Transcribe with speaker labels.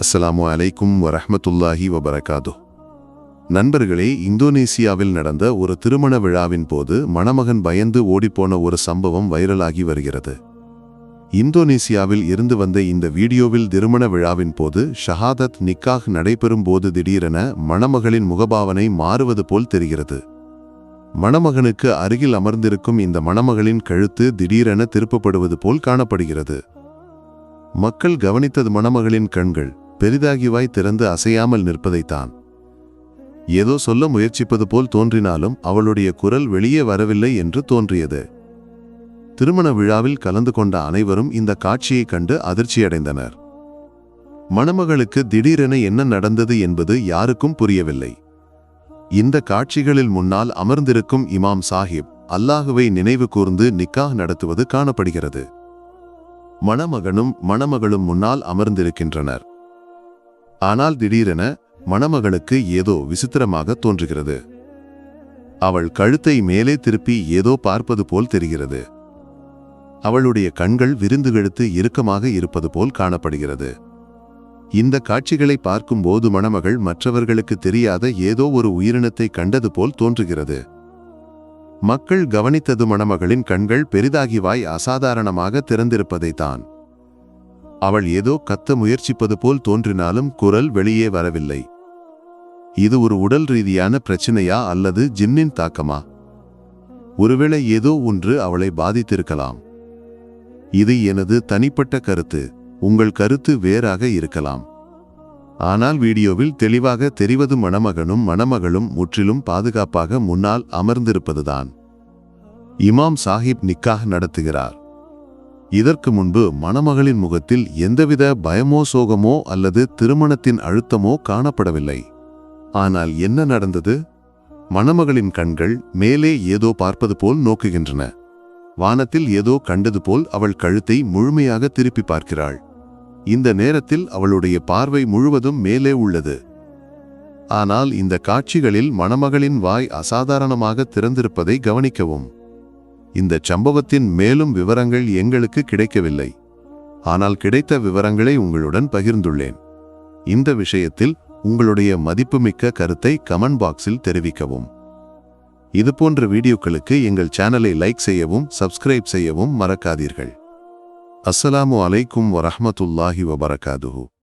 Speaker 1: அஸ்ஸலாமு அலைக்கும் வரஹ்மத்துல்லாஹி வபரகாதுஹ். நண்பர்களே, இந்தோனேசியாவில் நடந்த ஒரு திருமண விழாவின் போது மணமகன் பயந்து ஓடிப்போன ஒரு சம்பவம் வைரலாகி வருகிறது. இந்தோனேசியாவில் இருந்து வந்த இந்த வீடியோவில் திருமண விழாவின் போது ஷஹாதத் நிக்காஹ் நடைபெறும் போது திடீரென மணமகளின் முகபாவனை மாறுவது போல் தெரிகிறது. மணமகனுக்கு அருகில் அமர்ந்திருக்கும் இந்த மணமகளின் கழுத்து திடீரென திருப்பப்படுவது போல் காணப்படுகிறது. மக்கள் கவனித்தது மணமகளின் கண்கள் பெரிதாகிவாய் திறந்து அசையாமல் நிற்பதைத்தான். ஏதோ சொல்ல முயற்சிப்பது போல் தோன்றினாலும் அவளுடைய குரல் வெளியே வரவில்லை என்று தோன்றியது. திருமண விழாவில் கலந்து கொண்ட அனைவரும் இந்த காட்சியைக் கண்டு அதிர்ச்சியடைந்தனர். மணமகளுக்கு திடீரென என்ன நடந்தது என்பது யாருக்கும் புரியவில்லை. இந்த காட்சிகளில் முன்னால் அமர்ந்திருக்கும் இமாம் சாஹிப் அல்லாஹுவை நினைவு கூர்ந்து நிக்காஹ் நடத்துவது காணப்படுகிறது. மணமகனும் மணமகளும் முன்னால் அமர்ந்திருக்கின்றனர். ஆனால் திடீரென மணமகளுக்கு ஏதோ விசித்திரமாக தோன்றுகிறது. அவள் கழுத்தை மேலே திருப்பி ஏதோ பார்ப்பது போல் தெரிகிறது. அவளுடைய கண்கள் விரிந்து கழுத்து இறுக்கமாக இருப்பது போல் காணப்படுகிறது. இந்த காட்சிகளை பார்க்கும்போது மணமகள் மற்றவர்களுக்கு தெரியாத ஏதோ ஒரு உயிரினத்தை கண்டது போல் தோன்றுகிறது. மக்கள் கவனித்தது மணமகளின் கண்கள் பெரிதாகிவாய் அசாதாரணமாக திறந்திருப்பதைத்தான். அவள் ஏதோ கத்த முயற்சிப்பது போல் தோன்றினாலும் குரல் வெளியே வரவில்லை. இது ஒரு உடல் ரீதியான பிரச்சனையா அல்லது ஜின்னின் தாக்கமா? ஒருவேளை ஏதோ ஒன்று அவளை பாதித்திருக்கலாம். இது எனது தனிப்பட்ட கருத்து. உங்கள் கருத்து வேறாக இருக்கலாம். ஆனால் வீடியோவில் தெளிவாக தெரிவது மணமகனும் மணமகளும் முற்றிலும் பாதுகாப்பாக முன்னால் அமர்ந்திருப்பதுதான். இமாம் சாஹிப் நிக்காஹ் நடத்துகிறார். இதற்கு முன்பு மணமகளின் முகத்தில் எந்தவித பயமோ சோகமோ அல்லது திருமணத்தின் அழுத்தமோ காணப்படவில்லை. ஆனால் என்ன நடந்தது? மணமகளின் கண்கள் மேலே ஏதோ பார்ப்பது போல் நோக்குகின்றன. வானத்தில் ஏதோ கண்டது போல் அவள் கழுத்தை முழுமையாக திருப்பி பார்க்கிறாள். இந்த நேரத்தில் அவளுடைய பார்வை முழுவதும் மேலே உள்ளது. ஆனால் இந்த காட்சிகளில் மணமகளின் வாய் அசாதாரணமாக திறந்திருப்பதை கவனிக்கவும். இந்த சம்பவத்தின் மேலும் விவரங்கள் எங்களுக்கு கிடைக்கவில்லை. ஆனால் கிடைத்த விவரங்களை உங்களுடன் பகிர்ந்துள்ளேன். இந்த விஷயத்தில் உங்களுடைய மதிப்புமிக்க கருத்தை கமெண்ட் பாக்ஸில் தெரிவிக்கவும். இதுபோன்ற வீடியோக்களுக்கு எங்கள் சேனலை லைக் செய்யவும் சப்ஸ்கிரைப் செய்யவும் மறக்காதீர்கள். அஸ்ஸலாமு அலைக்கும் வரஹ்மத்துல்லாஹி வபரகாதுஹு.